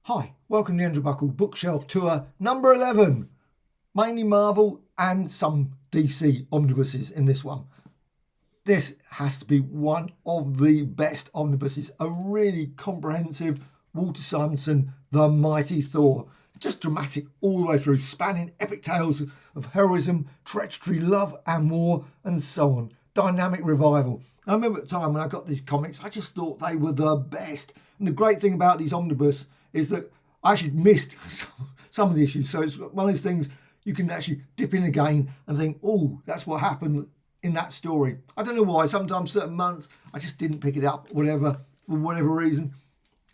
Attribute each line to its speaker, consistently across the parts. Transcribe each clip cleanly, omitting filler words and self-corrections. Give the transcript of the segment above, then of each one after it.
Speaker 1: Hi, welcome to the Andrew Buckle Bookshelf Tour number 11. Mainly Marvel and some DC omnibuses in this one. This has to be one of the best omnibuses. A really comprehensive Walter Simonson, The Mighty Thor. Just dramatic all the way through, spanning epic tales of heroism, treachery, love and war and so on. Dynamic revival. I remember at the time when I got these comics, I just thought they were the best. And the great thing about these omnibus is that I actually missed some of the issues. So it's one of those things you can actually dip in again and think, oh, that's what happened in that story. I don't know why. Sometimes certain months I just didn't pick it up, whatever, for whatever reason.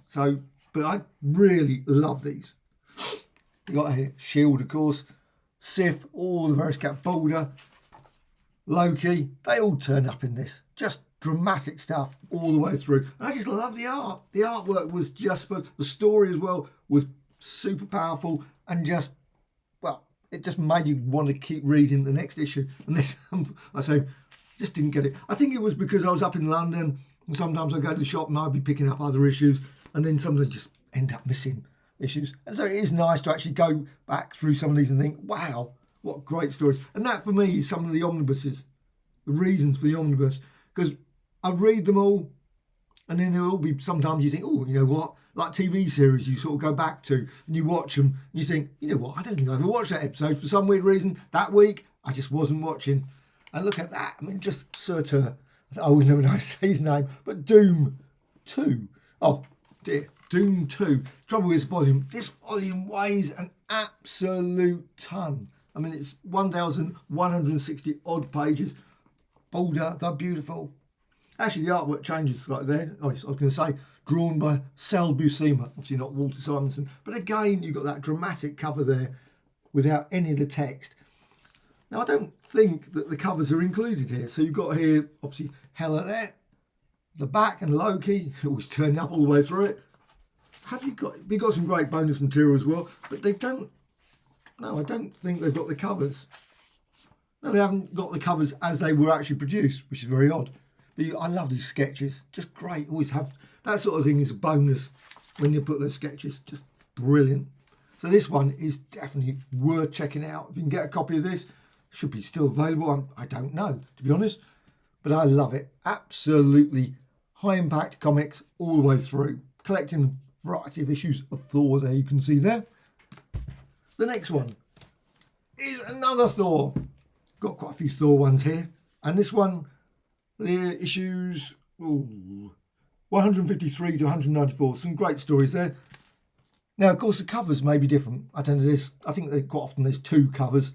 Speaker 1: So, but I really love these. You got here Shield, of course, Sif, all the various characters, Boulder, Loki. They all turn up in this. Just dramatic stuff all the way through. And I just love the art. The artwork was just, but the story as well was super powerful and just, well, it just made you want to keep reading the next issue. And this, I say, just didn't get it. I think it was because I was up in London and sometimes I go to the shop and I'd be picking up other issues and then sometimes I just end up missing issues. And so it is nice to actually go back through some of these and think, wow, what great stories. And that for me is some of the omnibuses, the reasons for the omnibus, because I read them all and then there'll be sometimes you think, oh, you know what, like TV series you sort of go back to and you watch them and you think, you know what, I don't think I ever watched that episode for some weird reason. That week I just wasn't watching. And look at that, I mean, just Surtur, I always never know how to say his name, but Doom 2. Oh dear, Doom 2. Trouble is this volume weighs an absolute ton. I mean, it's 1,160 odd pages. Boulder, they're beautiful. Actually, the artwork changes slightly there. Oh, yes, I was going to say, drawn by Sal Buscema, obviously not Walter Simonson. But again, you've got that dramatic cover there without any of the text. Now, I don't think that the covers are included here. So you've got here, obviously, Hela there, the back and Loki, always turning up all the way through it. We've got some great bonus material as well, but they don't, no, I don't think they've got the covers. No, they haven't got the covers as they were actually produced, which is very odd. But I love these sketches, just great. Always have that sort of thing is a bonus when you put those sketches, just brilliant. So this one is definitely worth checking out. If you can get a copy of this, should be still available. I don't know, to be honest, but I love it. Absolutely high impact comics all the way through. Collecting a variety of issues of Thor there, you can see there. The next one is another Thor. Got quite a few Thor ones here, and this one, the issues 153 to 194. Some great stories there. Now, of course, the covers may be different. I don't know. I think quite often there's two covers,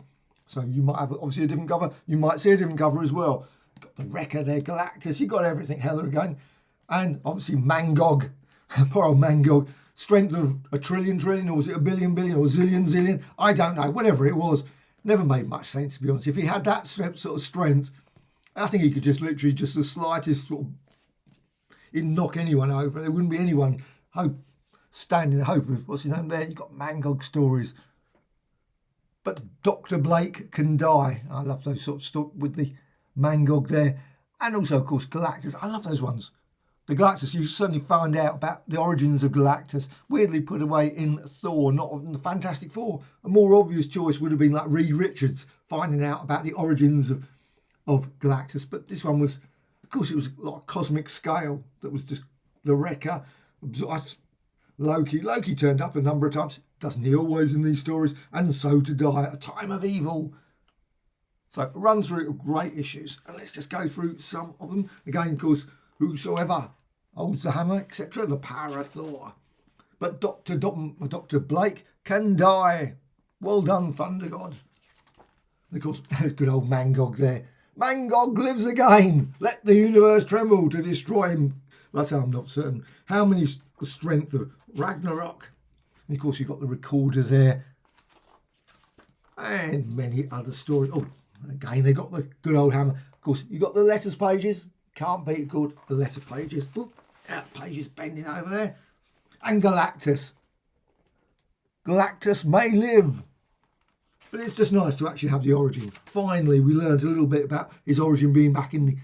Speaker 1: so you might have obviously a different cover. You might see a different cover as well. Got the Wrecker there, Galactus. You got everything. Hela again, and obviously Mangog. Poor old Mangog. Strength of a trillion, or was it a billion, or zillion? I don't know. Whatever it was. Never made much sense, to be honest. If he had that sort of strength, I think he could just literally just the slightest sort of, he'd knock anyone over. There wouldn't be anyone standing hope of, what's his name there? You've got Mangog stories. But Dr. Blake can die. I love those sort of stuff with the Mangog there. And also, of course, Galactus. I love those ones. The Galactus, you certainly find out about the origins of Galactus, weirdly put away in Thor, not in the Fantastic Four. A more obvious choice would have been like Reed Richards finding out about the origins of Galactus. But this one was, of course, it was like a cosmic scale that was just the Wrecker. Loki turned up a number of times, doesn't he always in these stories? And so to die at a time of evil. So it runs through great issues. And let's just go through some of them. Again, of course, whosoever holds the hammer, etc., the power of Thor. But Dr. Blake can die. Well done, Thunder God. And of course, there's good old Mangog there. Mangog lives again. Let the universe tremble to destroy him. That's how I'm not certain. How many strength of Ragnarok? And of course, you've got the recorders there. And many other stories. Oh, again, they got the good old hammer. Of course, you've got the letters pages. Can't beat it called the letter pages. Ooh, that page is bending over there. And Galactus. Galactus may live. But it's just nice to actually have the origin. Finally, we learned a little bit about his origin being back in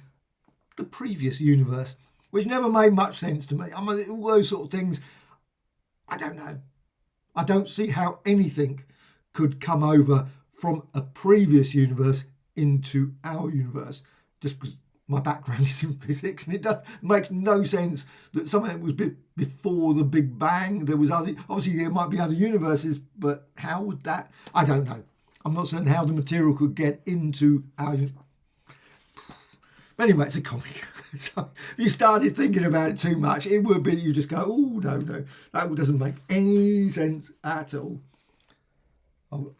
Speaker 1: the previous universe, which never made much sense to me. I mean, all those sort of things, I don't know. I don't see how anything could come over from a previous universe into our universe, just because my background is in physics, and it makes no sense that something was before the Big Bang. There was obviously there might be other universes, but how would that? I don't know. I'm not certain how the material could get into our. But anyway, it's a comic. So if you started thinking about it too much, it would be you just go, oh no, that doesn't make any sense at all. I'll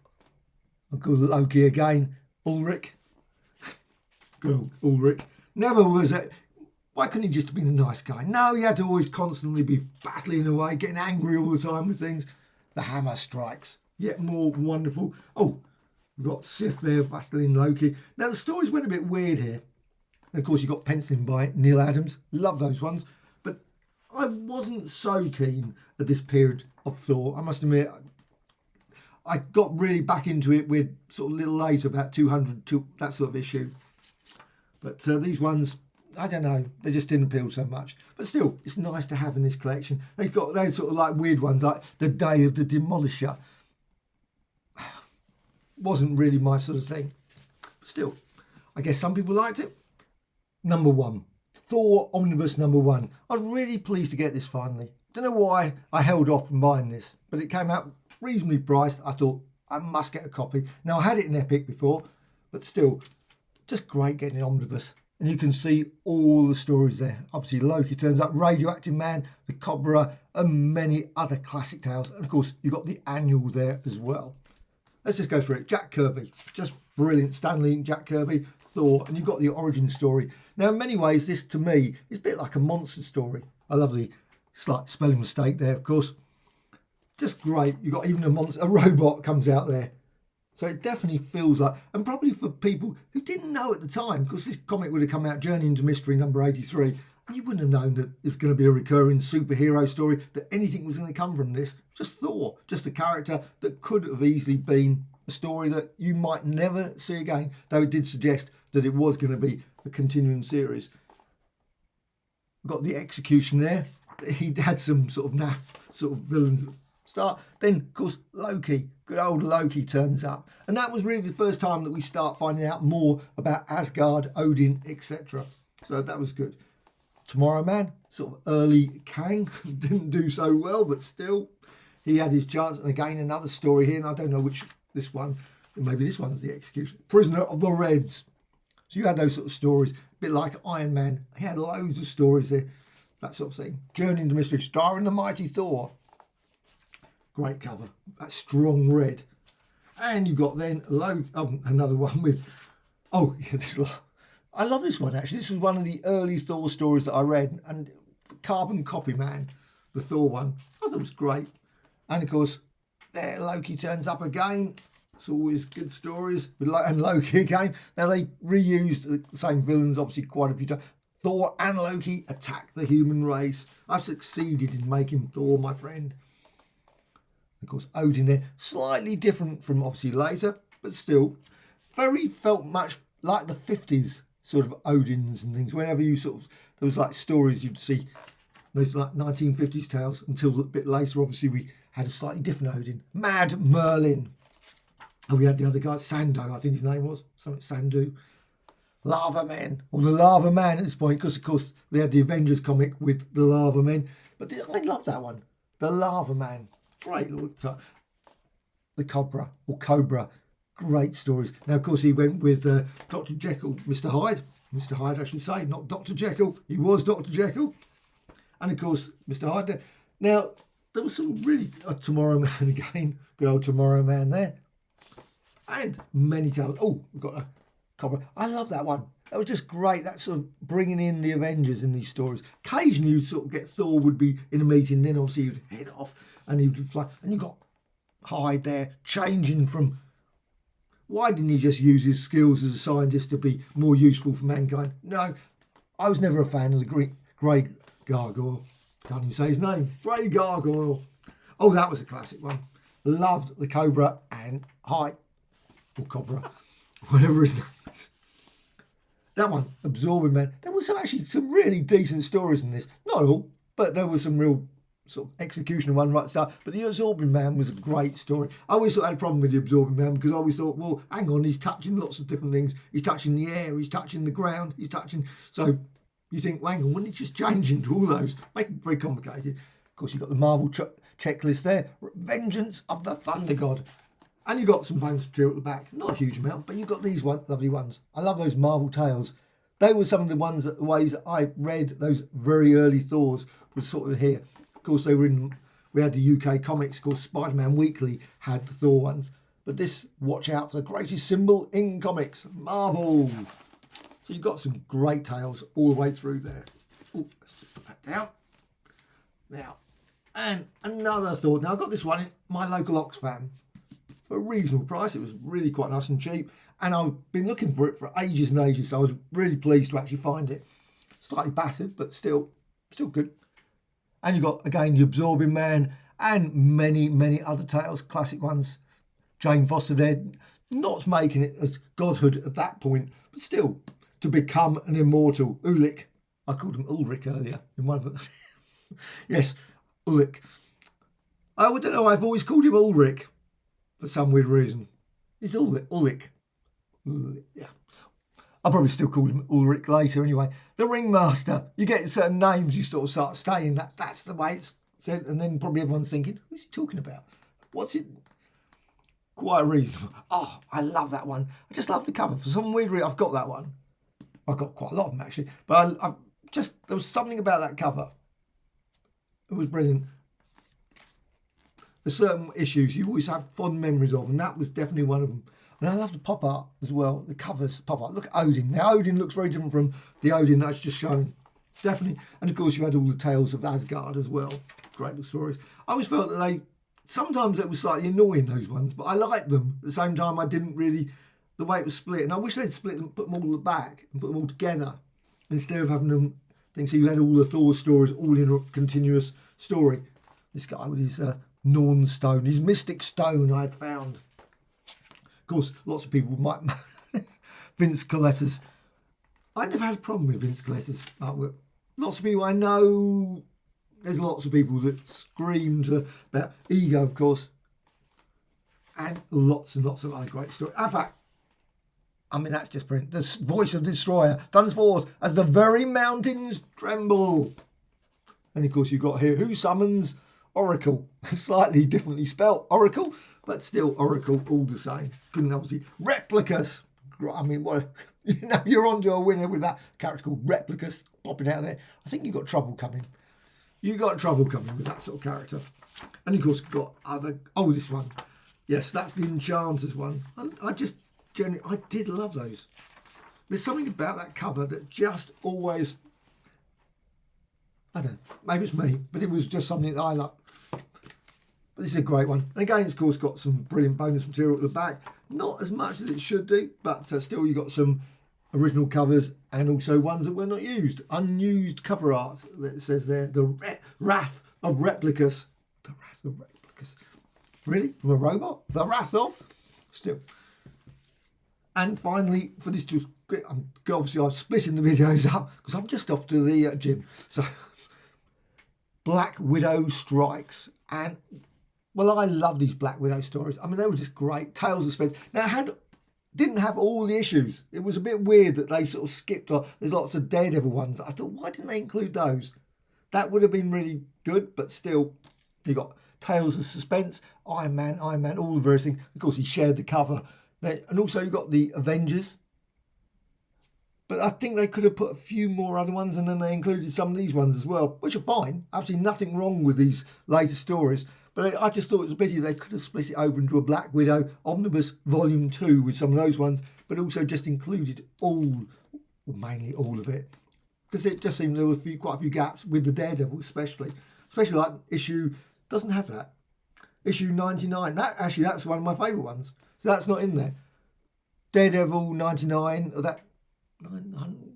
Speaker 1: go Loki again, Ulrich. Good old Ulrich. Never was it. Why couldn't he just have been a nice guy? No, he had to always constantly be battling away, getting angry all the time with things. The hammer strikes. Yet more wonderful. Oh, we've got Sif there battling Loki. Now the stories went a bit weird here. And of course you got penciling by Neil Adams. Love those ones. But I wasn't so keen at this period of Thor. I must admit, I got really back into it with sort of a little later, about 200, that sort of issue. But these ones, I don't know, they just didn't appeal so much. But still, it's nice to have in this collection. They've got those sort of like weird ones, like The Day of the Demolisher. Wasn't really my sort of thing. But still, I guess some people liked it. Number 1, Thor Omnibus number 1. I was really pleased to get this finally. Don't know why I held off from buying this, but it came out reasonably priced. I thought I must get a copy. Now I had it in Epic before, but still, just great getting an Omnibus. And you can see all the stories there. Obviously Loki turns up, Radioactive Man, the Cobra, and many other classic tales. And of course you've got the annual there as well. Let's just go through it. Jack Kirby, just brilliant. Stan Lee and Jack Kirby, Thor, and you've got the origin story. Now in many ways this to me is a bit like a monster story. I love the slight spelling mistake there, of course. Just great. You've got even a robot comes out there. So it definitely feels like, and probably for people who didn't know at the time, because this comic would have come out, Journey into Mystery number 83, and you wouldn't have known that it was going to be a recurring superhero story, that anything was going to come from this. Just Thor, just a character that could have easily been a story that you might never see again, though it did suggest that it was going to be a continuing series. We've got the execution there. He had some sort of naff sort of villains start. Then, of course, Loki, good old Loki turns up. And that was really the first time that we start finding out more about Asgard, Odin, etc. So that was good. Tomorrow Man, sort of early Kang, didn't do so well, but still, he had his chance. And again, another story here, and I don't know which, this one, maybe this one's the execution. Prisoner of the Reds. So you had those sort of stories, a bit like Iron Man. He had loads of stories there, that sort of thing. Journey into Mystery, starring the mighty Thor. Great cover, that strong red. And you got then another one with, I love this one actually. This was one of the early Thor stories that I read, and Carbon Copy Man, the Thor one, I thought it was great. And of course, there Loki turns up again. It's always good stories. And Loki again. Now they reused the same villains obviously quite a few times. Thor and Loki attack the human race. I've succeeded in making Thor my friend. Of course, Odin there, slightly different from obviously later, but still very felt much like the 50s sort of Odins and things. Whenever you sort of, there was like stories you'd see, those like 1950s tales, until a bit later, obviously, we had a slightly different Odin. Mad Merlin. And we had the other guy, Sandu, I think his name was, something Sandu. Lava Men, or the Lava Man at this point, because of course we had the Avengers comic with the Lava Men. But I love that one, the Lava Man. Great little the Cobra, or Cobra, great stories. Now, of course, he went with Dr. Jekyll, Mr. Hyde, I should say, not Dr. Jekyll. He was Dr. Jekyll. And, of course, Mr. Hyde there. Now, there was some really, Tomorrow Man again, good old Tomorrow Man there. And many tales. Oh, we've got a Cobra. I love that one. That was just great. That sort of bringing in the Avengers in these stories. Occasionally, you'd sort of get Thor would be in a meeting, then obviously he'd head off and he would fly. And you got Hyde there changing from, why didn't he just use his skills as a scientist to be more useful for mankind? No, I was never a fan of the Grey Gargoyle. Can't even say his name. Grey Gargoyle. Oh, that was a classic one. Loved the Cobra and Hyde, or Cobra, whatever his name is. That one, Absorbing Man. There was actually some really decent stories in this. Not all, but there were some real sort of executioner one right at the start. But the Absorbing Man was a great story. I always thought I had a problem with the Absorbing Man because I always thought, well, hang on, he's touching lots of different things. He's touching the air, he's touching the ground, he's touching... So you think, well, hang on, wouldn't he just change into all those? Make it very complicated. Of course, you've got the Marvel checklist there. Vengeance of the Thunder God. And you've got some bonus material at the back. Not a huge amount, but you've got these lovely ones. I love those Marvel tales. They were some of the ways that I read those very early Thors was sort of here. Of course, we had the UK comics. Of course, Spider-Man Weekly had the Thor ones. But this, watch out for the greatest symbol in comics, Marvel. So you've got some great tales all the way through there. Oh, let's put that down. Now, and another Thor. Now, I got this one in my local Oxfam for a reasonable price. It was really quite nice and cheap. And I've been looking for it for ages and ages. So I was really pleased to actually find it. Slightly battered, but still good. And you've got, again, the Absorbing Man and many, many other tales, classic ones. Jane Foster there, not making it as godhood at that point, but still, to become an immortal. Ulick. I called him Ulrich earlier in one of them. Yes, Ulick. I don't know, I've always called him Ulrich for some weird reason. It's Ulick. Yeah. I'll probably still call him Ulrich later anyway. The Ringmaster. You get certain names, you sort of start staying. That's the way it's said. And then probably everyone's thinking, who's he talking about? What's it? Quite reasonable. Oh, I love that one. I just love the cover. For some weird reason, I've got that one. I've got quite a lot of them actually. But there was something about that cover. It was brilliant. There's certain issues you always have fond memories of, and that was definitely one of them. And I love the pop art as well, the covers, pop art. Look at Odin. Now, Odin looks very different from the Odin that's just shown. Definitely. And of course, you had all the tales of Asgard as well. Great little stories. I always felt that sometimes it was slightly annoying, those ones, but I liked them. At the same time, I didn't really, the way it was split. And I wish they'd split them, put them all at the back and put them all together instead of having them, so you had all the Thor stories all in a continuous story. This guy with his Norn stone, his mystic stone I had found. Of course, lots of people might... Vince Coletta's. I never had a problem with Vince Coletta's artwork. Lots of people I know... There's lots of people that screamed about ego, of course. And lots and lots of other great stories. In fact, I mean, that's just brilliant. The voice of the Destroyer done forth as the very mountains tremble. And of course, you've got here, who summons Oracle? Slightly differently spelt Oracle, but still Oracle all the same. Couldn't obviously. Replicas. I mean, what? You're on to a winner with that character called Replicas popping out there. I think you've got trouble coming. You got trouble coming with that sort of character. And of course, got other... Oh, this one. Yes, that's the Enchanters one. I did love those. There's something about that cover that just always... I don't know, maybe it's me, but it was just something that I loved. But this is a great one. And again, it's of course got some brilliant bonus material at the back. Not as much as it should do, but still you got some original covers and also ones that were not used. Unused cover art that says there, the Wrath of Replicas. The Wrath of Replicas. Really? From a robot? The Wrath of? Still. And finally, for this just obviously I'm splitting the videos up because I'm just off to the gym. So Black Widow Strikes. And well, I love these Black Widow stories. I mean, they were just great. Tales of Suspense. Now, didn't have all the issues. It was a bit weird that they sort of skipped on. There's lots of Daredevil ones. I thought, why didn't they include those? That would have been really good, but still, you got Tales of Suspense, Iron Man, all the various things. Of course, he shared the cover. And also you got the Avengers. But I think they could have put a few more other ones, and then they included some of these ones as well, which are fine. Absolutely nothing wrong with these later stories. But I just thought it was a pity they could have split it over into a Black Widow Omnibus Volume 2 with some of those ones, but also just included mainly all of it. Because it just seemed there were quite a few gaps with the Daredevil especially. Especially like issue, doesn't have that. Issue 99, that's one of my favourite ones. So that's not in there. Daredevil 99, or that,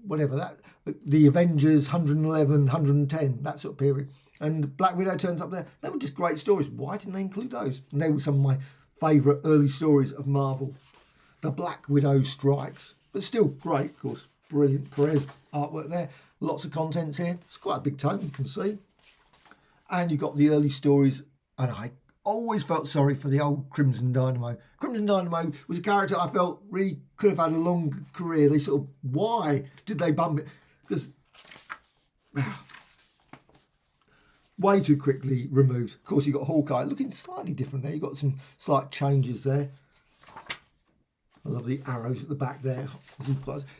Speaker 1: whatever, that, the Avengers 111, 110, that sort of period. And Black Widow turns up there. They were just great stories. Why didn't they include those? And they were some of my favourite early stories of Marvel. The Black Widow Strikes. But still great, of course. Brilliant Perez artwork there. Lots of contents here. It's quite a big tome, you can see. And you got the early stories, and I always felt sorry for the old Crimson Dynamo. Crimson Dynamo was a character I felt really could have had a long career. They sort of, why did they bump it? Because way too quickly removed. Of course, you got Hawkeye looking slightly different there. You got some slight changes there. I love the arrows at the back there.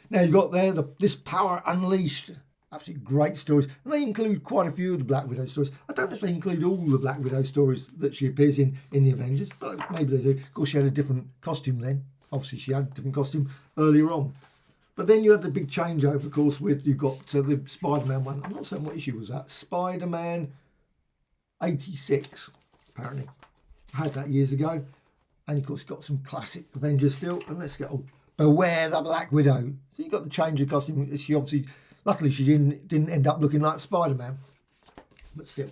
Speaker 1: Now you got there this Power Unleashed. Absolutely great stories. And they include quite a few of the Black Widow stories. I don't know if they include all the Black Widow stories that she appears in the Avengers, but maybe they do. Of course, she had a different costume then. Obviously, she had a different costume earlier on. But then you had the big changeover, of course, with you got the Spider-Man one. I'm not saying what issue was that. Spider-Man 86, apparently. I had that years ago. And, of course, got some classic Avengers still. And let's get Beware the Black Widow. So you got the change of costume. She obviously... Luckily, she didn't end up looking like Spider-Man, but still.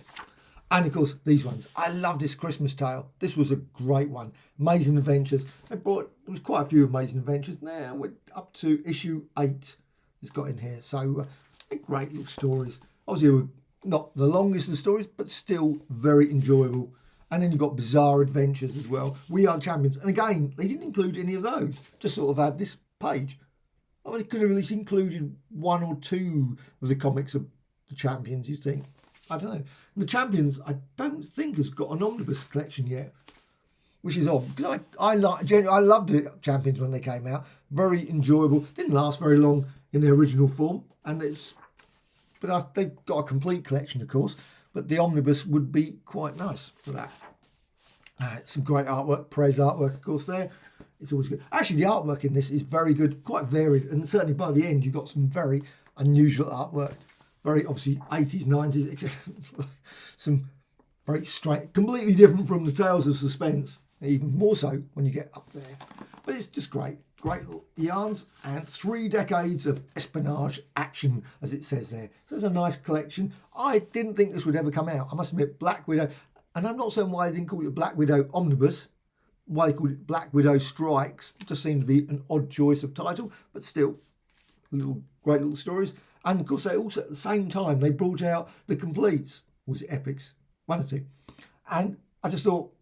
Speaker 1: And, of course, these ones. I love this Christmas tale. This was a great one. Amazing Adventures. There was quite a few Amazing Adventures. Now we're up to issue 8. It's got in here. So, great little stories. Obviously, not the longest of the stories, but still very enjoyable. And then you've got Bizarre Adventures as well. We Are the Champions. And again, they didn't include any of those. Just sort of had this page. Oh, they could have at least included 1 or 2 of the comics of the Champions, you think? I don't know. The Champions, I don't think has got an Omnibus collection yet, which is odd. Because I loved the Champions when they came out. Very enjoyable. Didn't last very long in their original form. But they've got a complete collection, of course. But the Omnibus would be quite nice for that. Some great artwork, Perez artwork, of course, there. It's always good. Actually, the artwork in this is very good, quite varied, and certainly by the end, you've got some very unusual artwork. Very, obviously, 80s, 90s, etc. Some very strange, completely different from the Tales of Suspense, even more so when you get up there. But it's just great. Great little yarns and 3 decades of espionage action, as it says there. So it's a nice collection. I didn't think this would ever come out. I must admit, Black Widow, and I'm not saying why they didn't call it Black Widow Omnibus, why they called it Black Widow Strikes. It just seemed to be an odd choice of title, but still, great little stories. And of course, they also, at the same time, they brought out the completes. Was it Epics? 1 or 2. And I just thought,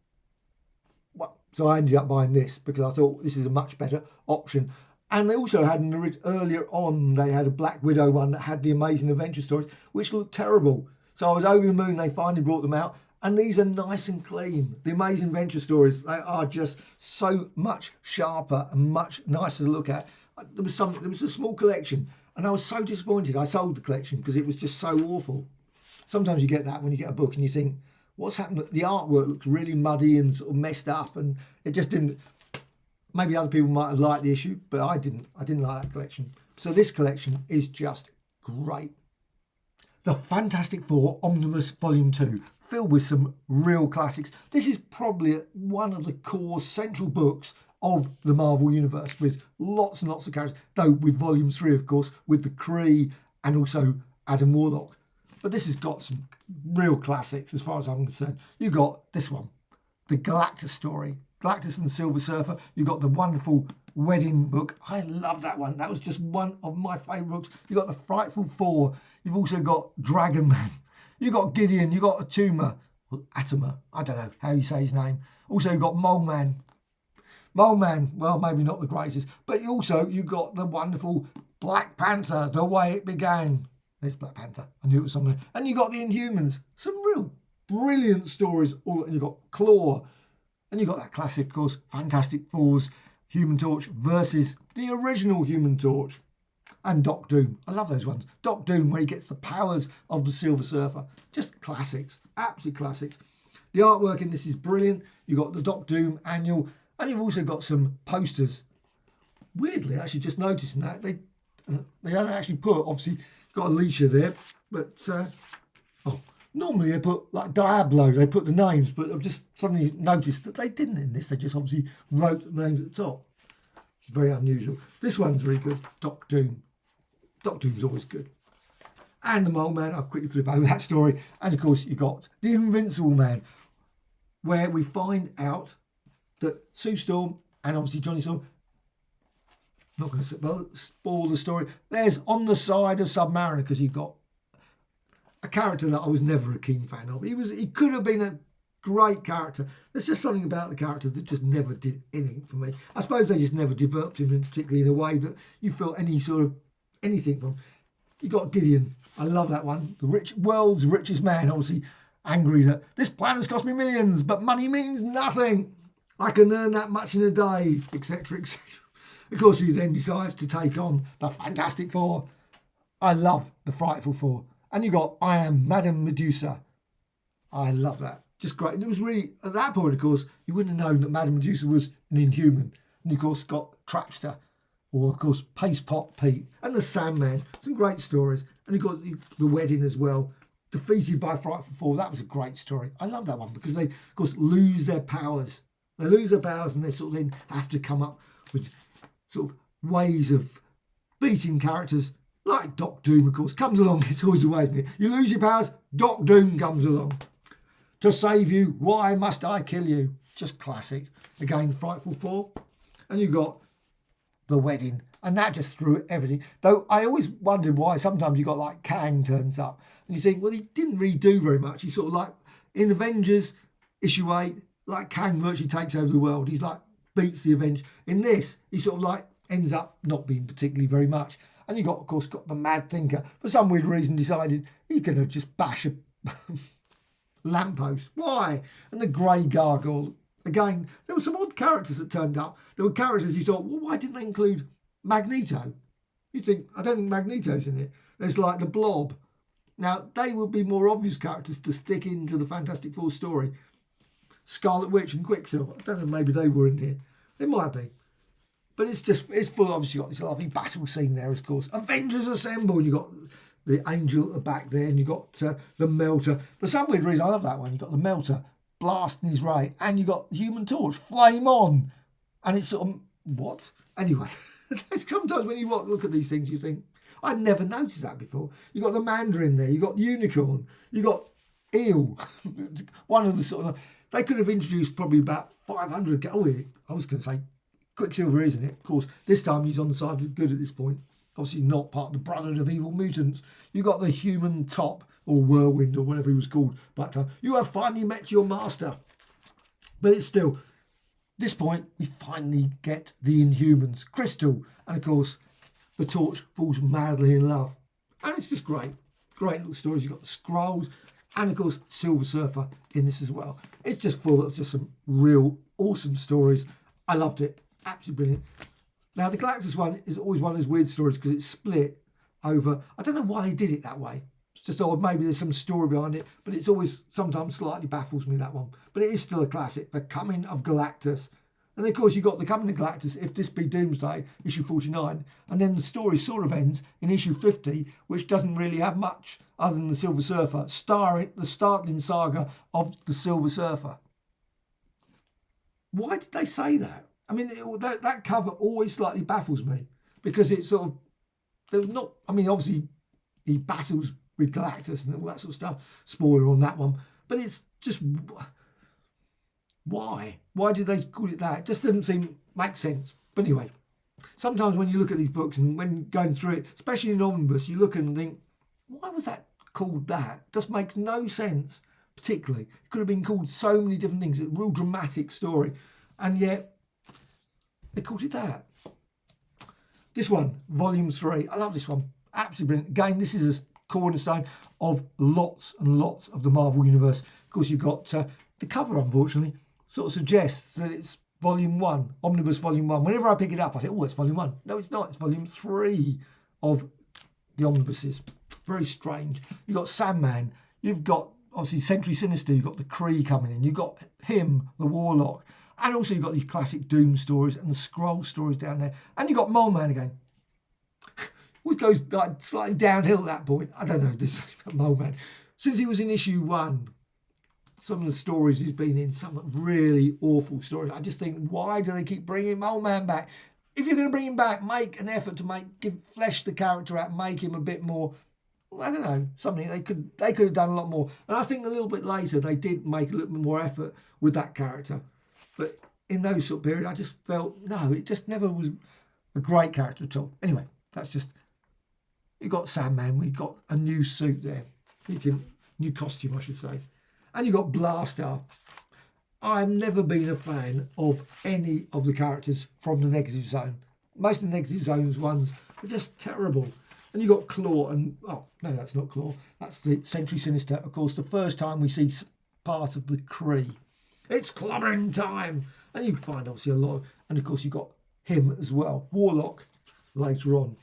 Speaker 1: well, so I ended up buying this because I thought this is a much better option. And they also had earlier on, they had a Black Widow one that had the Amazing Adventure stories, which looked terrible. So I was over the moon, they finally brought them out. And these are nice and clean. The Amazing Adventure stories, they are just so much sharper and much nicer to look at. There was a small collection, and I was so disappointed. I sold the collection because it was just so awful. Sometimes you get that when you get a book and you think, what's happened? The artwork looks really muddy and sort of messed up, and it just didn't. Maybe other people might have liked the issue, but I didn't. I didn't like that collection. So this collection is just great. The Fantastic Four Omnibus Volume 2, filled with some real classics. This is probably one of the core central books of the Marvel Universe, with lots and lots of characters, though with Volume 3, of course, with the Kree and also Adam Warlock. But this has got some real classics as far as I'm concerned. You got this one, the Galactus story, Galactus and the Silver Surfer. You got the wonderful wedding book. I love that one. That was just one of my favourite books. You got the Frightful Four. You've also got Dragon Man. You got Gideon. You got Atuma, I don't know how you say his name. Also, you got Mole Man. Mole Man, well, maybe not the greatest, but you got the wonderful Black Panther, The Way It Began. There's Black Panther. I knew it was somewhere. And you got the Inhumans. Some real brilliant stories. And you got Claw. And you got that classic, of course, Fantastic Four's Human Torch versus the original Human Torch. And Doc Doom. I love those ones. Doc Doom, where he gets the powers of the Silver Surfer. Just classics. Absolute classics. The artwork in this is brilliant. You've got the Doc Doom annual. And you've also got some posters. Weirdly, actually, just noticing that. They don't actually put, obviously, got Alicia there. But, normally they put, like, Diablo. They put the names. But I've just suddenly noticed that they didn't in this. They just obviously wrote the names at the top. It's very unusual. This one's really good. Doc Doom. Doc Doom's always good. And the Mole Man, I'll quickly flip over that story. And of course, you got the Invincible Man, where we find out that Sue Storm and obviously Johnny Storm, not going to spoil the story. There's on the side of Submariner, because you've got a character that I was never a keen fan of. He could have been a great character. There's just something about the character that just never did anything for me. I suppose they just never developed him, particularly in a way that you felt any sort of anything from. You got Gideon. I love that one. The world's richest man, obviously angry that this plan has cost me millions, but money means nothing. I can earn that much in a day, etc., etc. Of course, he then decides to take on the Fantastic Four. I love the Frightful Four. And you got I Am Madame Medusa. I love that. Just great. And it was really, at that point, of course, you wouldn't have known that Madame Medusa was an Inhuman. And you, of course, got Trapster, or, of course, Paste Pot Pete, and the Sandman. Some great stories. And you got the wedding as well. Defeated by Frightful Four. That was a great story. I love that one because they, of course, lose their powers. They lose their powers and they sort of then have to come up with sort of ways of beating characters. Like Doc Doom, of course, comes along. It's always the way, isn't it? You lose your powers, Doc Doom comes along. To save you, why must I kill you? Just classic. Again, Frightful Four. And you got the wedding. And that just threw everything. Though I always wondered why sometimes you got like Kang turns up. And you think, well, he didn't really do very much. He's sort of like, in Avengers, issue 8, like Kang virtually takes over the world. He's like, beats the Avengers. In this, he sort of like ends up not being particularly very much. And you got, of course, got the Mad Thinker. For some weird reason, decided he's going to just bash a lamppost. Why? And the Grey Gargoyle. Again, there were some odd characters that turned up. There were characters you thought, well, why didn't they include Magneto? You think, I don't think Magneto's in it. There's like the Blob. Now, they would be more obvious characters to stick into the Fantastic Four story. Scarlet Witch and Quicksilver. I don't know, maybe they were in here. They might be. But it's full, obviously, got this lovely battle scene there, of course. Avengers Assemble. You got the Angel back there, and you got the Melter. For some weird reason, I love that one. You got the Melter blasting his ray, and you got the Human Torch, flame on. And it's sort of, what? Anyway, sometimes when you look at these things, you think, I'd never noticed that before. You got the Mandarin there, you got Unicorn, you got Eel. One of the sort of, they could have introduced probably about 500. Oh, I was going to say Quicksilver, isn't it? Of course, this time he's on the side of good at this point. Obviously not part of the Brotherhood of Evil Mutants. You got the Human Top, or Whirlwind, or whatever he was called. But you have finally met your master. But it's still, this point, we finally get the Inhumans. Crystal, and of course, the Torch falls madly in love. And it's just great. Great little stories. You've got the Skrulls, and of course, Silver Surfer in this as well. It's just full of just some real awesome stories. I loved it. Absolutely brilliant. Now, the Galactus one is always one of those weird stories because it's split over, I don't know why they did it that way. It's just odd. Maybe there's some story behind it, but it's always sometimes slightly baffles me, that one. But it is still a classic, The Coming of Galactus. And of course, you've got The Coming of Galactus, If This Be Doomsday, issue 49. And then the story sort of ends in issue 50, which doesn't really have much other than the Silver Surfer, starring the startling saga of the Silver Surfer. Why did they say that? I mean, that cover always slightly baffles me because it's sort of, there's not, I mean, obviously he battles with Galactus and all that sort of stuff. Spoiler on that one. But it's just, why? Why did they call it that? It just doesn't make sense. But anyway, sometimes when you look at these books and when going through it, especially in Omnibus, you look and think, why was that called that? It just makes no sense, particularly. It could have been called so many different things. It's a real dramatic story. And yet, they called it that. This one, volume 3. I love this one. Absolutely brilliant. Again, this is a cornerstone of lots and lots of the Marvel Universe. Of course, you've got the cover, unfortunately, sort of suggests that it's volume 1, Omnibus volume 1. Whenever I pick it up, I say, oh, it's volume 1. No, it's not. It's volume 3 of the omnibuses. Very strange. You've got Sandman. You've got, obviously, Sentry Sinister. You've got the Kree coming in. You've got him, the Warlock. And also you've got these classic Doom stories and the Skrull stories down there. And you've got Mole Man again. Which goes like slightly downhill at that point. I don't know, this Mole Man. Since he was in issue 1, some of the stories he's been in, some really awful stories. I just think, why do they keep bringing Mole Man back? If you're going to bring him back, make an effort to flesh the character out, make him a bit more, I don't know, something they could have done a lot more. And I think a little bit later they did make a little bit more effort with that character. But in those sort of periods, I just felt, no, it just never was a great character at all. Anyway, that's just, you got Sandman, we got a new suit there. New costume, I should say. And you got Blaster. I've never been a fan of any of the characters from the Negative Zone. Most of the Negative Zone's ones are just terrible. And you got Claw and, oh, no, that's not Claw. That's the Sentry Sinister. Of course, the first time we see part of the Kree. It's clobbering time. And you find obviously a lot. And of course, you got him as well. Warlock later on.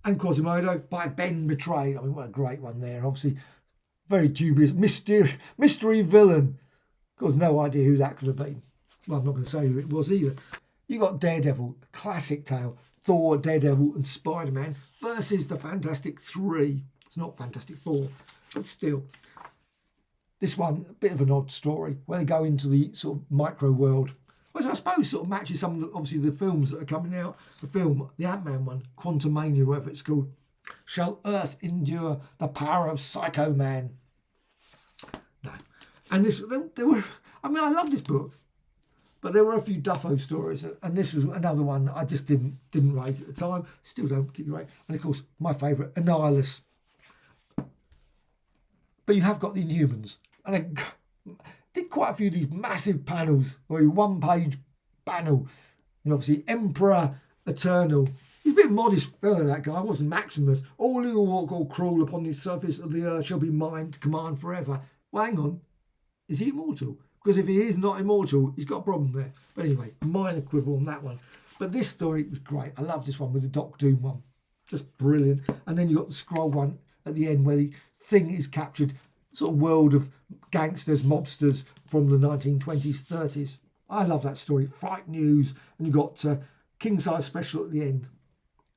Speaker 1: And Quasimodo by Ben Betrayed. I mean, what a great one there. Obviously, very dubious mystery villain. Of course, no idea who that could have been. Well, I'm not going to say who it was either. You got Daredevil, classic tale. Thor, Daredevil and Spider-Man versus the Fantastic Three. It's not Fantastic Four, but still. This one, a bit of an odd story, where they go into the sort of micro world, which I suppose sort of matches some of the, obviously the films that are coming out. The film, the Ant-Man one, Quantumania, whatever it's called. Shall Earth endure the power of Psycho Man? No. And this, there were, I mean, I love this book, but there were a few Duffo stories, and this was another one that I just didn't rate at the time. Still don't particularly rate. And of course, my favourite, Annihilus. But you have got the Inhumans, and I did quite a few of these massive panels, or a one-page panel. And obviously, Emperor Eternal. He's a bit modest fellow, that guy. Wasn't Maximus. All who walk or crawl upon the surface of the earth shall be mine to command forever. Well, hang on. Is he immortal? Because if he is not immortal, he's got a problem there. But anyway, a minor quibble on that one. But this story was great. I love this one with the Doc Doom one. Just brilliant. And then you got the Skrull one at the end where the Thing is captured. Sort of world of gangsters, mobsters from the 1920s, 30s. I love that story. Fright News. And you got King Size Special at the end.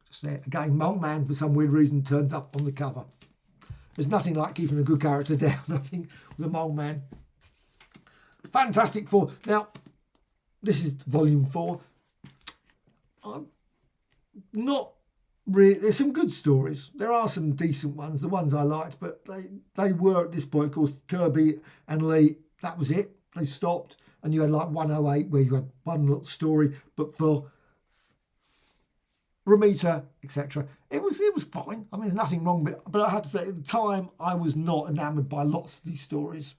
Speaker 1: Just there. Again, Mole Man, for some weird reason, turns up on the cover. There's nothing like keeping a good character down, I think, with a Mole Man. Fantastic Four. Now, this is volume 4. I'm not really. There's some good stories. There are some decent ones, the ones I liked, but they were at this point, of course, Kirby and Lee, that was it. They stopped, and you had like 108 where you had one little story, but for Romita, etc., it was fine. I mean, there's nothing wrong with it, but I have to say, at the time, I was not enamoured by lots of these stories.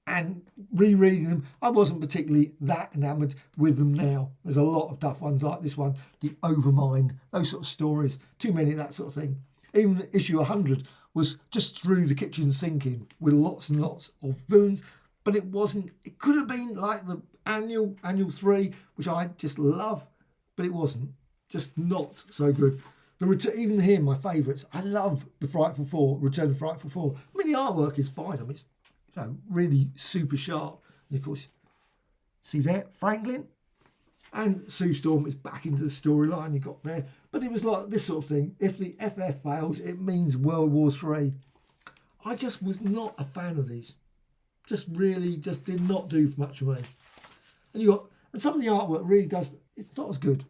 Speaker 1: And rereading them, I wasn't particularly that enamoured with them now. There's a lot of tough ones like this one, the Overmind, those sort of stories. Too many of that sort of thing. Even issue 100 was just through the kitchen sinking with lots and lots of villains. But it wasn't, it could have been like the annual 3, which I just love, but it wasn't. Just not so good. Even here, my favourites, I love the Frightful Four, Return of Frightful Four. I mean, the artwork is fine. I mean, it's really super sharp. And of course, see there, Franklin and Sue Storm is back into the storyline you got there. But it was like this sort of thing. If the FF fails, it means World War III. I just was not a fan of these. Just did not do much for me. And some of the artwork really does, it's not as good.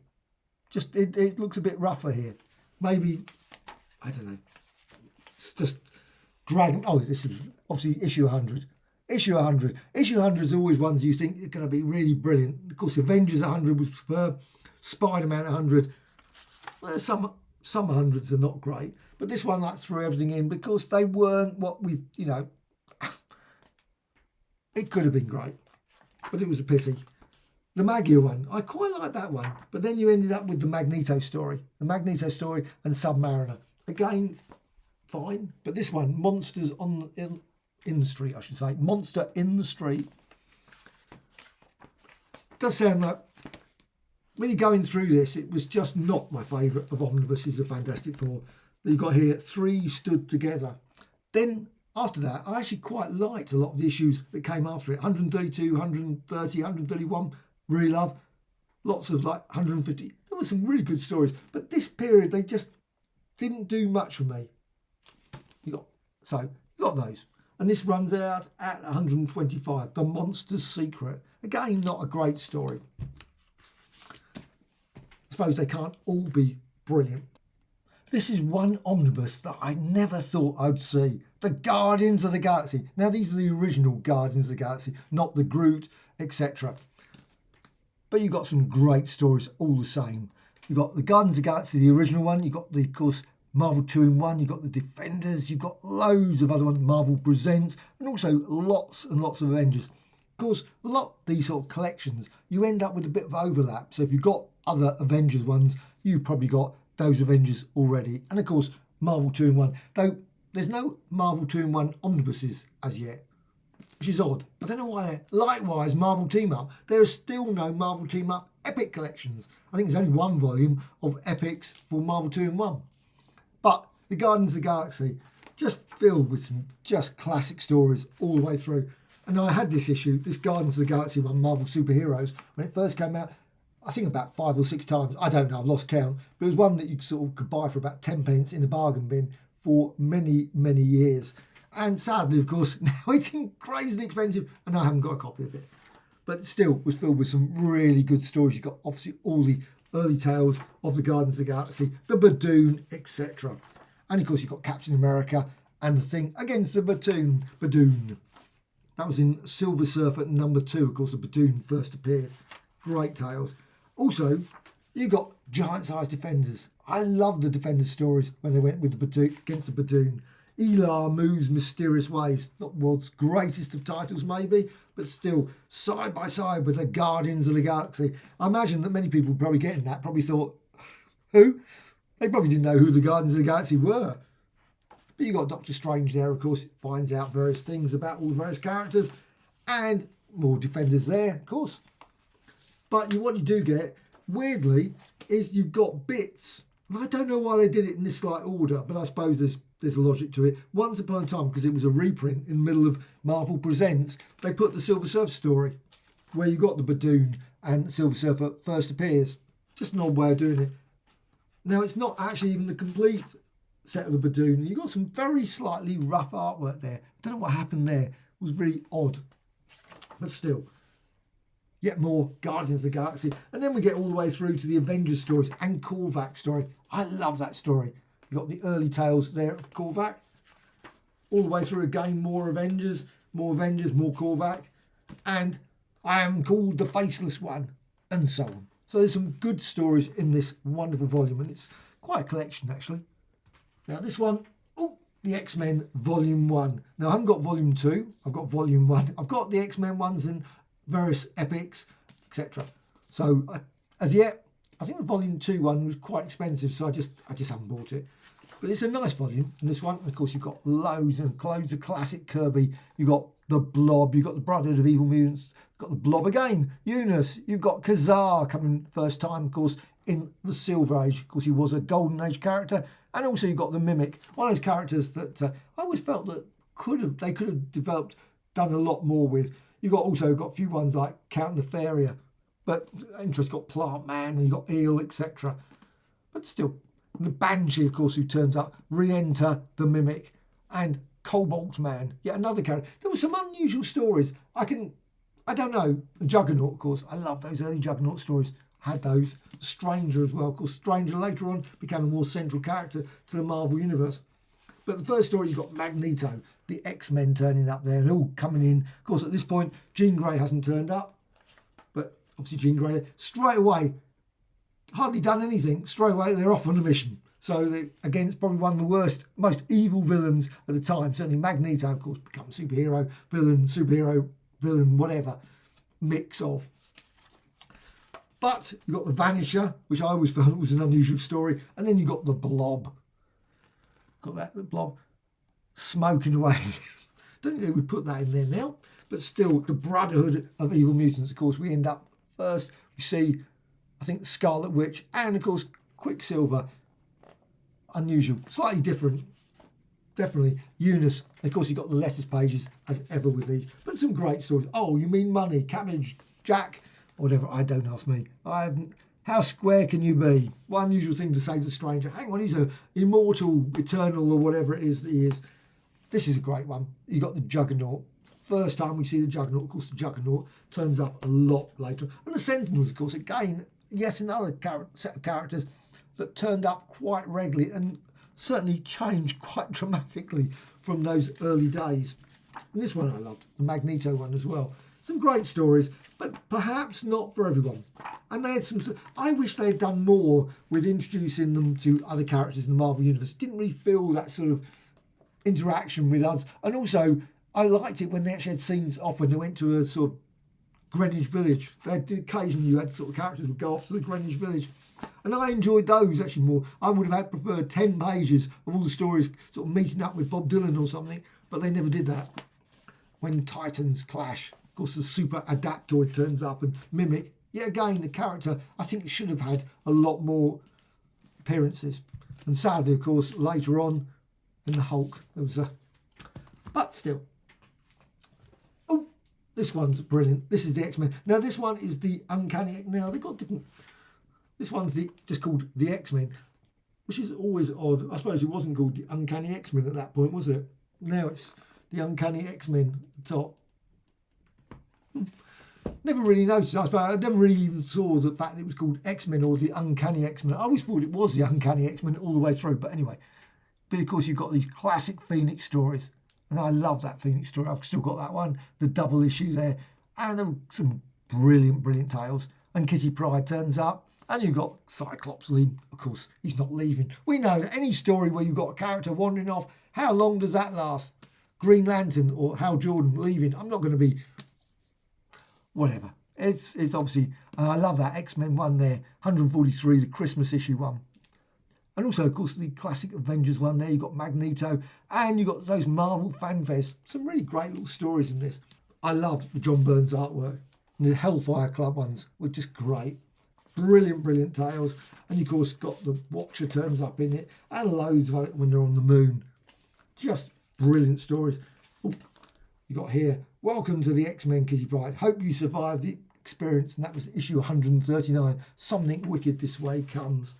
Speaker 1: Just, it looks a bit rougher here. Maybe, I don't know. It's just dragging. Oh, this is obviously issue 100. Issue 100. Issue 100 is always ones you think are going to be really brilliant. Of course, Avengers 100 was superb. Spider-Man 100. Well, some 100s are not great. But this one like threw everything in because they weren't what we, it could have been great. But it was a pity. The Maggia one, I quite like that one. But then you ended up with the Magneto story. The Magneto story and Submariner. Again, fine. But this one, Monsters in the Street, I should say. Monster in the Street. Does sound like, really going through this, it was just not my favourite of Omnibuses, the Fantastic Four. You've got here, 3 stood together. Then, after that, I actually quite liked a lot of the issues that came after it. 132, 130, 131, really love. Lots of like 150. There were some really good stories. But this period, they just didn't do much for me. You got those. And this runs out at 125. The Monster's Secret. Again, not a great story. I suppose they can't all be brilliant. This is one omnibus that I never thought I'd see. The Guardians of the Galaxy. Now, these are the original Guardians of the Galaxy, not the Groot, etc. But you've got some great stories all the same. You've got the Guardians of the Galaxy, the original one. You've got, of course, Marvel 2-in-1, you've got the Defenders, you've got loads of other ones, Marvel Presents, and also lots and lots of Avengers. Of course, a lot of these sort of collections, you end up with a bit of overlap. So if you've got other Avengers ones, you've probably got those Avengers already. And of course, Marvel 2-in-1, though there's no Marvel 2-in-1 omnibuses as yet, which is odd. I don't know why. Likewise, Marvel Team Up, there are still no Marvel Team Up Epic collections. I think there's only one volume of Epics for Marvel 2-in-1. But the Guardians of the Galaxy, just filled with some just classic stories all the way through. And I had this issue, this Guardians of the Galaxy one, Marvel Superheroes, when it first came out, I think about 5 or 6 times. I don't know, I've lost count. But it was one that you sort of could buy for about 10 pence in a bargain bin for many, many years. And sadly, of course, now it's crazily expensive and I haven't got a copy of it. But it still was filled with some really good stories. You've got obviously all the early tales of the Guardians of the Galaxy, the Badoon, etc. And of course, you've got Captain America and the Thing against the Badoon. That was in Silver Surfer number 2. Of course, the Badoon first appeared. Great tales. Also, you got giant-sized Defenders. I love the Defenders stories when they went with the Badoon against the Badoon. Elar moves mysterious ways. Not the world's greatest of titles, maybe, but still side by side with the Guardians of the Galaxy. I imagine that many people probably getting that probably thought, who? They probably didn't know who the Guardians of the Galaxy were. But you got Doctor Strange there, of course, finds out various things about all the various characters and more Defenders there, of course. But what you do get, weirdly, is you've got bits. And I don't know why they did it in this slight order, but I suppose there's a logic to it. Once upon a time, because it was a reprint in the middle of Marvel Presents, they put the Silver Surfer story, where you got the Badoon and Silver Surfer first appears. Just an odd way of doing it. Now, it's not actually even the complete set of the Badoon. You've got some very slightly rough artwork there. I don't know what happened there. It was really odd. But still, yet more Guardians of the Galaxy. And then we get all the way through to the Avengers stories and Korvac story. I love that story. You've got the early tales there of Korvac. All the way through again, more Avengers, more Korvac. And I am called the Faceless One, and so on. So there's some good stories in this wonderful volume, and it's quite a collection, actually. Now this one, the X-Men Volume 1. Now I haven't got Volume 2, I've got Volume 1. I've got the X-Men ones and various epics, etc. So as yet, I think the Volume 2 one was quite expensive, so I just haven't bought it. But it's a nice volume. And this one, of course, you've got loads of classic Kirby. You've got the Blob, you've got the Brotherhood of Evil Mutants, you've got the Blob again, Eunice, you've got Kazar coming first time, of course, in the Silver Age. Of course, he was a Golden Age character. And also you've got the Mimic, one of those characters that I always felt that they could have developed, done a lot more with. You've also got a few ones like Count Nefaria, but interest got Plant Man, and you've got Eel, etc. But still, the Banshee, of course, who turns up, Re-enter the Mimic, and Cobalt Man, yet another character. There were some unusual stories. I don't know, Juggernaut, of course. I love those early Juggernaut stories. Had those. Stranger as well. Of course, Stranger later on became a more central character to the Marvel Universe. But the first story, you've got Magneto, the X-Men turning up there and all coming in. Of course, at this point, Jean Grey hasn't turned up. But obviously Jean Grey, straight away, hardly done anything. Straight away, they're off on a mission. So they're against probably one of the worst, most evil villains at the time. Certainly Magneto, of course, becomes superhero villain, whatever. Mix of. But you've got the Vanisher, which I always felt was an unusual story. And then you've got the Blob. Got that, the Blob smoking away. Don't think they would put that in there now. But still, the Brotherhood of Evil Mutants. Of course, we end up first. We see, I think, Scarlet Witch and, of course, Quicksilver. Unusual. Slightly different. Definitely. Eunice. And of course, you've got the letters pages, as ever with these. But some great stories. Oh, you mean money? Cabbage Jack. Whatever, I don't ask me. How square can you be? One unusual thing to say to the stranger. Hang on, he's a immortal, eternal, or whatever it is that he is. This is a great one. You got the Juggernaut. First time we see the Juggernaut, of course, the Juggernaut turns up a lot later. And the Sentinels, of course, again, yet another set of characters that turned up quite regularly and certainly changed quite dramatically from those early days. And this one I loved, the Magneto one as well. Some great stories, but perhaps not for everyone. And they had some. I wish they had done more with introducing them to other characters in the Marvel Universe. It didn't really feel that sort of interaction with us. And also, I liked it when they actually had scenes off when they went to a sort of Greenwich Village. Occasionally you had sort of characters would go off to the Greenwich Village. And I enjoyed those actually more. I would have preferred 10 pages of all the stories sort of meeting up with Bob Dylan or something, but they never did that. When Titans clash, of course the super Adaptoid turns up and Mimic. Yet again, the character, I think it should have had a lot more appearances. And sadly, of course, later on in the Hulk, there was a... But still. Oh, this one's brilliant. This is the X-Men. Now, this one is the Uncanny... Now, they've got different... This one's just called the X-Men, which is always odd. I suppose it wasn't called the Uncanny X-Men at that point, was it? Now it's the Uncanny X-Men at the top. Never really noticed, I suppose. I never really even saw the fact that it was called X-Men or the Uncanny X-Men. I always thought it was the Uncanny X-Men all the way through. But anyway, but of course you've got these classic Phoenix stories. And I love that Phoenix story. I've still got that one, the double issue there. And there were some brilliant tales. And Kitty Pryde turns up. And you've got Cyclops leaving. Of course, he's not leaving. We know that any story where you've got a character wandering off, how long does that last? Green Lantern or Hal Jordan leaving. I'm not going to be... Whatever. It's obviously... I love that X-Men one there. 143, the Christmas issue one. And also, of course, the classic Avengers one there. You've got Magneto. And you've got those Marvel fanfares. Some really great little stories in this. I love the John Burns artwork. And the Hellfire Club ones were just great. Brilliant tales. And you of course got the Watcher turns up in it and loads of it when they're on the moon. Just brilliant stories. Ooh, you got here, welcome to the X-Men, Kitty Pryde. Hope you survived the experience. And that was issue 139. Something wicked this way comes.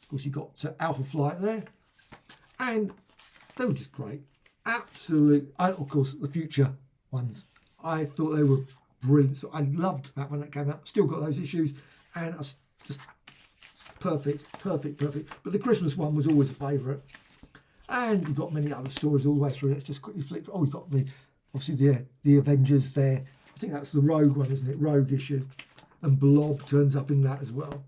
Speaker 1: Of course you got Alpha Flight there. And they were just great. Absolute. Of course the Future ones. I thought they were brilliant. So I loved that when that came out. Still got those issues. And I was just perfect. But the Christmas one was always a favourite. And you've got many other stories all the way through. Let's just quickly flick. Oh, you've got obviously the Avengers there. I think that's the Rogue one, isn't it? Rogue issue. And Blob turns up in that as well.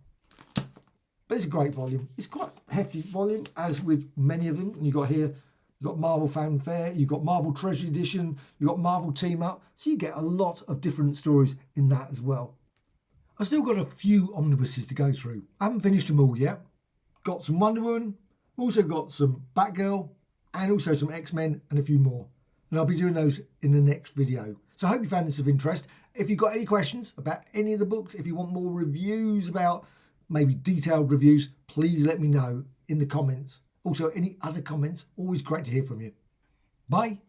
Speaker 1: But it's a great volume. It's quite a hefty volume, as with many of them. And you've got here, you've got Marvel Fanfare, you've got Marvel Treasury Edition, you've got Marvel Team Up. So you get a lot of different stories in that as well. I've still got a few omnibuses to go through. I haven't finished them all yet. Got some Wonder Woman, also got some Batgirl, and also some X-Men and a few more. And I'll be doing those in the next video. So I hope you found this of interest. If you've got any questions about any of the books, if you want more reviews about maybe detailed reviews, please let me know in the comments. Also, any other comments, always great to hear from you. Bye.